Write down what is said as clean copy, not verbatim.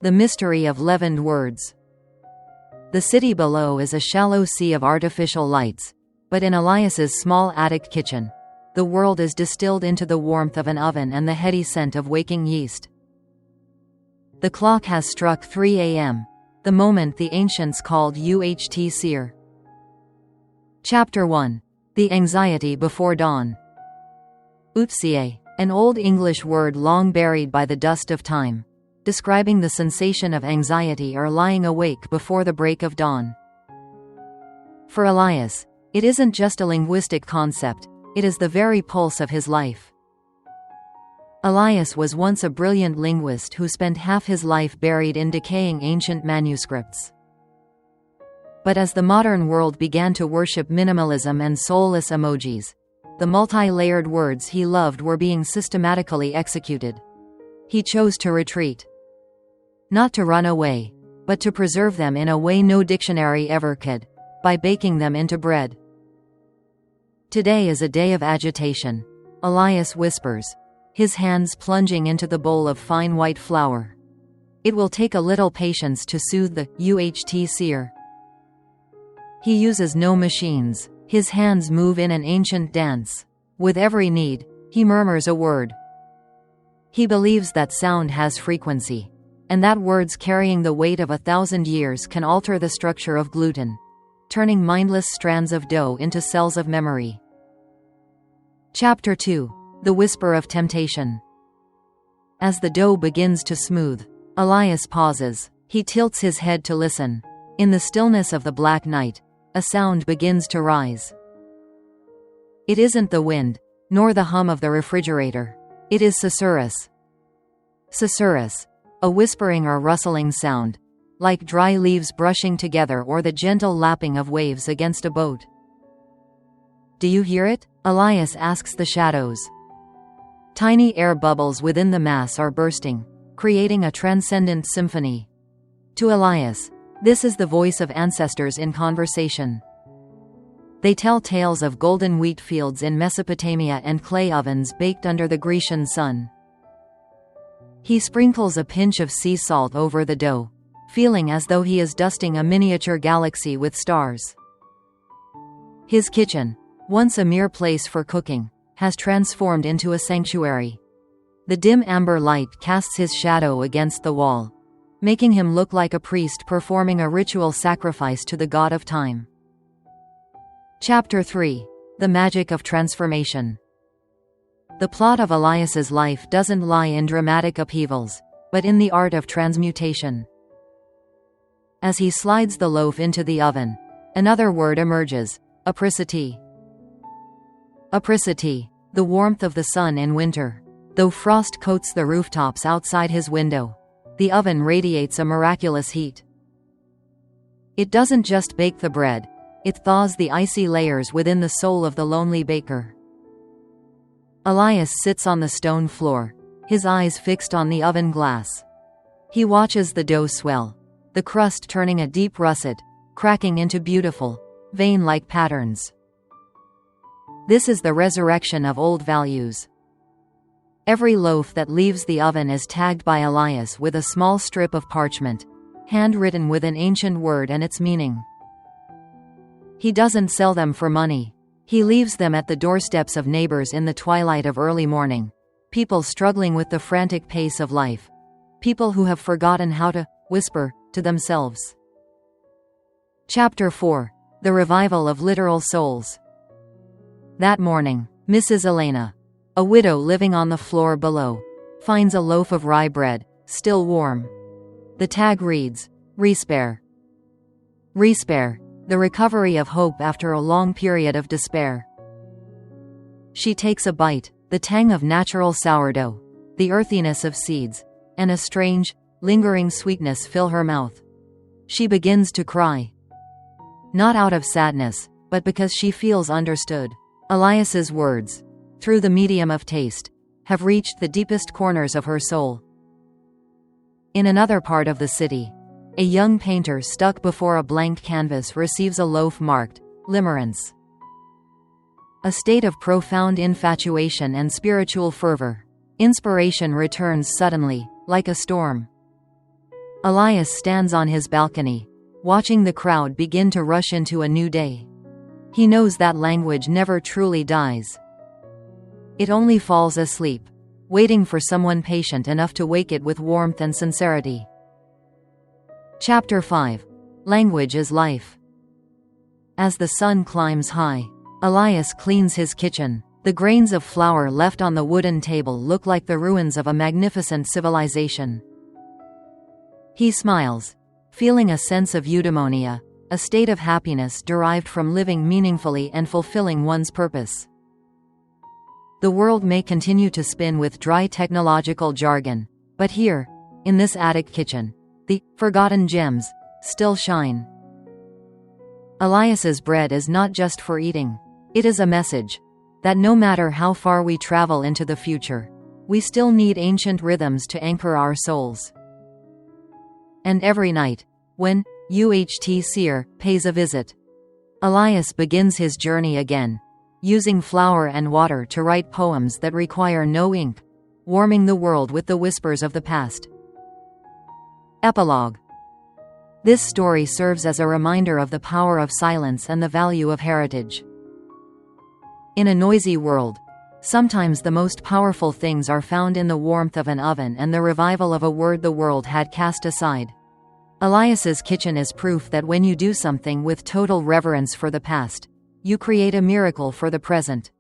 The mystery of leavened words. The city below is a shallow sea of artificial lights, but in Elias's small attic kitchen, the world is distilled into the warmth of an oven and the heady scent of waking yeast. The clock has struck 3 a.m., the moment the ancients called Uht Seer. Chapter 1. The Anxiety Before Dawn. Utsie, an Old English word long buried by the dust of time, describing the sensation of anxiety or lying awake before the break of dawn. For Elias, it isn't just a linguistic concept, it is the very pulse of his life. Elias was once a brilliant linguist who spent half his life buried in decaying ancient manuscripts. But as the modern world began to worship minimalism and soulless emojis, the multi-layered words he loved were being systematically executed. He chose to retreat. Not to run away, but to preserve them in a way no dictionary ever could, by baking them into bread. Today is a day of agitation, Elias whispers, his hands plunging into the bowl of fine white flour. It will take a little patience to soothe the Uht Seer. He uses no machines, his hands move in an ancient dance. With every need, he murmurs a word. He believes that sound has frequency, and that words carrying the weight of 1,000 years can alter the structure of gluten, turning mindless strands of dough into cells of memory. Chapter 2. The Whisper of Temptation. As the dough begins to smooth, Elias pauses. He tilts his head to listen. In the stillness of the black night, a sound begins to rise. It isn't the wind, nor the hum of the refrigerator. It is susurrus. Susurrus, a whispering or rustling sound, like dry leaves brushing together or the gentle lapping of waves against a boat. Do you hear it? Elias asks the shadows. Tiny air bubbles within the mass are bursting, creating a transcendent symphony. To Elias, this is the voice of ancestors in conversation. They tell tales of golden wheat fields in Mesopotamia and clay ovens baked under the Grecian sun. He sprinkles a pinch of sea salt over the dough, feeling as though he is dusting a miniature galaxy with stars. His kitchen, once a mere place for cooking, has transformed into a sanctuary. The dim amber light casts his shadow against the wall, making him look like a priest performing a ritual sacrifice to the god of time. Chapter 3. The Magic of Transformation. The plot of Elias's life doesn't lie in dramatic upheavals, but in the art of transmutation. As he slides the loaf into the oven, another word emerges: apricity. Apricity, the warmth of the sun in winter. Though frost coats the rooftops outside his window, the oven radiates a miraculous heat. It doesn't just bake the bread, it thaws the icy layers within the soul of the lonely baker. Elias sits on the stone floor, his eyes fixed on the oven glass. He watches the dough swell, the crust turning a deep russet, cracking into beautiful, vein-like patterns. This is the resurrection of old values. Every loaf that leaves the oven is tagged by Elias with a small strip of parchment, handwritten with an ancient word and its meaning. He doesn't sell them for money. He leaves them at the doorsteps of neighbors in the twilight of early morning, people struggling with the frantic pace of life, people who have forgotten how to whisper to themselves. Chapter 4. The Revival of Literal Souls. That morning, Mrs. Elena, a widow living on the floor below, finds a loaf of rye bread, still warm. The tag reads, Respare. Respare, the recovery of hope after a long period of despair. She takes a bite, the tang of natural sourdough, the earthiness of seeds, and a strange, lingering sweetness fill her mouth. She begins to cry. Not out of sadness, but because she feels understood. Elias's words, through the medium of taste, have reached the deepest corners of her soul. In another part of the city, a young painter stuck before a blank canvas receives a loaf marked, Limerence. A state of profound infatuation and spiritual fervor. Inspiration returns suddenly, like a storm. Elias stands on his balcony, watching the crowd begin to rush into a new day. He knows that language never truly dies. It only falls asleep, waiting for someone patient enough to wake it with warmth and sincerity. Chapter 5. Language is Life. As the sun climbs high, Elias cleans his kitchen. The grains of flour left on the wooden table look like the ruins of a magnificent civilization. He smiles, feeling a sense of eudaimonia, a state of happiness derived from living meaningfully and fulfilling one's purpose. The world may continue to spin with dry technological jargon, but here, in this attic kitchen, the forgotten gems still shine. Elias's bread is not just for eating. It is a message that no matter how far we travel into the future, we still need ancient rhythms to anchor our souls. And every night, when UHT Seer pays a visit, Elias begins his journey again, using flour and water to write poems that require no ink, warming the world with the whispers of the past. Epilogue. This story serves as a reminder of the power of silence and the value of heritage. In a noisy world, sometimes the most powerful things are found in the warmth of an oven and the revival of a word the world had cast aside. Elias's kitchen is proof that when you do something with total reverence for the past, you create a miracle for the present.